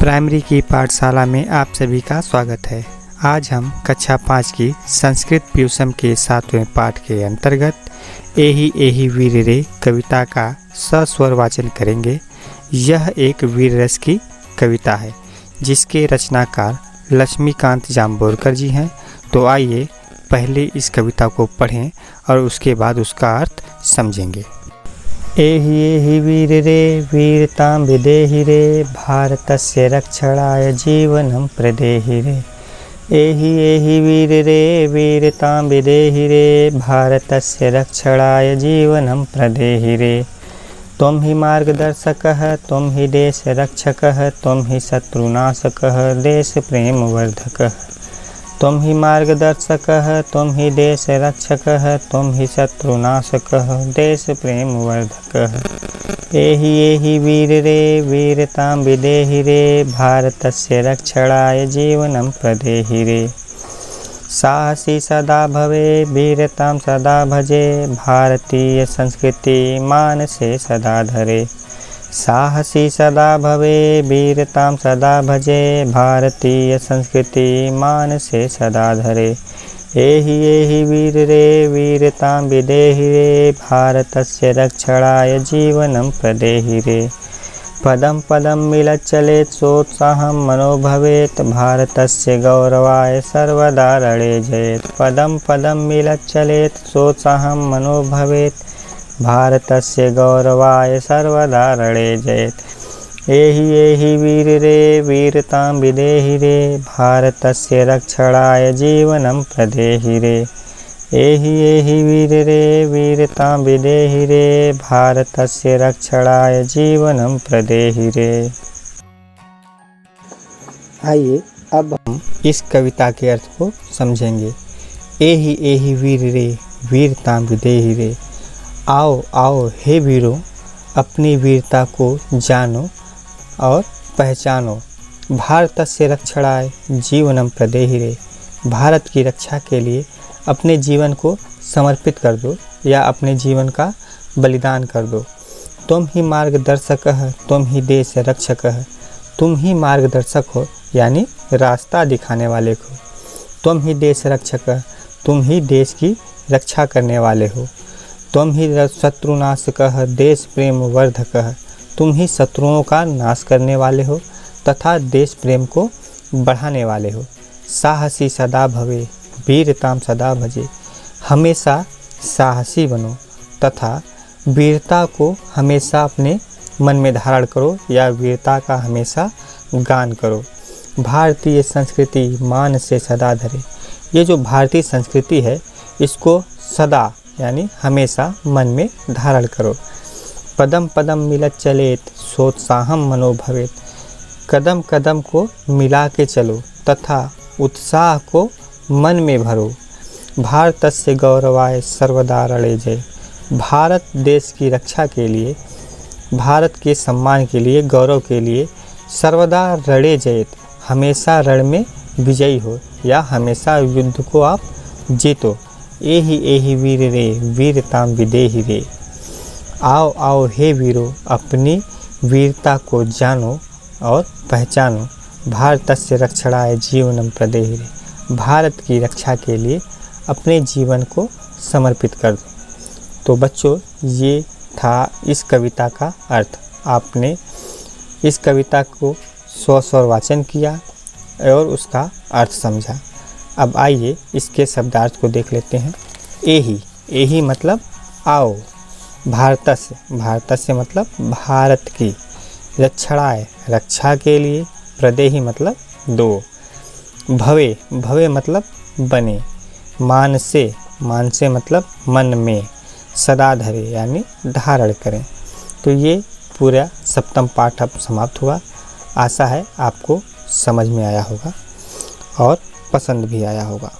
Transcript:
Primary की पाठशाला में आप सभी का स्वागत है। आज हम कक्षा 5 की संस्कृत प्यूसम के 7वें पाठ के अंतर्गत एहि एहि वीर रे कविता का सस्वर वाचन करेंगे। यह एक वीर रस की कविता है जिसके रचनाकार लक्ष्मीकांत जाम्बोरकर जी हैं। तो आइए पहले इस कविता को पढ़ें और उसके बाद उसका अर्थ समझेंगे। एहि एहि वीर रे वीरतां विदेहि रे भारतस्य रक्षणाय जीवनं प्रदेहि रे। एहि एहि वीर रे वीरतां विदेहि रे भारतस्य रक्षणाय जीवनं प्रदेहि रे। त्वं हि मार्गदर्शकः त्वं हि देशरक्षकः त्वं हि शत्रुनाशकः देशप्रेमवर्धकः। त्वं हि मार्गदर्शकः त्वं हि देशरक्षकः त्वं हि शत्रुनाशकः देशप्रेमवर्धकः। एहि एहि वीर रे वीरतां विदेहि रे भारतस्य रक्षणाय जीवनं प्रदेहि रे। साहसी सदा भवे वीरतां सदा भजे भारतीय संस्कृति मानसे सदा धरे। साहसी सदा भवे वीरतां सदा भजे भारतीय संस्कृति मानसे सदा धरे। एहि एहि वीर रे वीरतां विदेहि रे भारतस्य रक्षणाय जीवनं प्रदेहि रे। पदं पदं मिलच्चलेत् सोत्साहं मनो भवेत् भारतस्य गौरवाय सर्वदा रणे जयेत्। पदं पदं मिलच्चलेत् सोत्साहं मनो भवेत् भारतस्य गौरवाय सर्वदा रणे जयेत्। एहि एहि वीर रे वीरतां विदेहि रे भारतस्य रक्षणाय जीवनं प्रदेहि रे। एहि एहि वीर रे वीरतां विदेहि रे भारतस्य रक्षणाय जीवनं प्रदेहि रे। आइए अब हम इस कविता के अर्थ को समझेंगे। एहि एहि वीर रे वीरतां विदेहि रे। आओ आओ हे वीरों, अपनी वीरता को जानो और पहचानो। भारतस्य रक्षणाय जीवनं प्रदेहि रे। भारत की रक्षा के लिए अपने जीवन को समर्पित कर दो या अपने जीवन का बलिदान कर दो। तुम ही मार्गदर्शकः तुम ही देश रक्षकः। तुम ही मार्गदर्शक हो यानी रास्ता दिखाने वाले हो। तुम ही देश रक्षकः तुम ही देश की रक्षा करने वाले हो। तुम ही शत्रुनाशकः देश प्रेम वर्धकः। तुम ही शत्रुओं का नाश करने वाले हो तथा देश प्रेम को बढ़ाने वाले हो। साहसी सदा भवे वीरतां सदा भजे। हमेशा साहसी बनो तथा वीरता को हमेशा अपने मन में धारण करो या वीरता का हमेशा गान करो। भारतीय संस्कृति मान से सदा धरे। ये जो भारतीय संस्कृति है इसको सदा यानी हमेशा मन में धारण करो। पदम पदम मिलत चलेत सोत्साहम मनो भवेत। कदम कदम को मिला के चलो तथा उत्साह को मन में भरो। भारतस्य गौरवाय सर्वदा रणे जय। भारत देश की रक्षा के लिए, भारत के सम्मान के लिए, गौरव के लिए सर्वदा रणे जयेत, हमेशा रण में विजयी हो या हमेशा युद्ध को आप जीतो। एहि एहि वीर रे वीरतां विदेहि रे। आओ आओ हे वीरों, अपनी वीरता को जानो और पहचानो। भारतस्य रक्षणाय जीवनं प्रदेहि रे। भारत की रक्षा के लिए अपने जीवन को समर्पित कर दो। तो बच्चों, ये था इस कविता का अर्थ। आपने इस कविता को स्वर वाचन किया और उसका अर्थ समझा। अब आइए इसके शब्दार्थ को देख लेते हैं। एहि एहि मतलब आओ। भारतस्य भारतस्य मतलब भारत की। रक्षणाय रक्षा के लिए। प्रदेहि मतलब दो। भवे भवे मतलब बने। मानसे मानसे मतलब मन में। सदा धरे यानी धारण करें। तो ये पूरा सप्तम पाठ अब समाप्त हुआ। आशा है आपको समझ में आया होगा और पसंद भी आया होगा।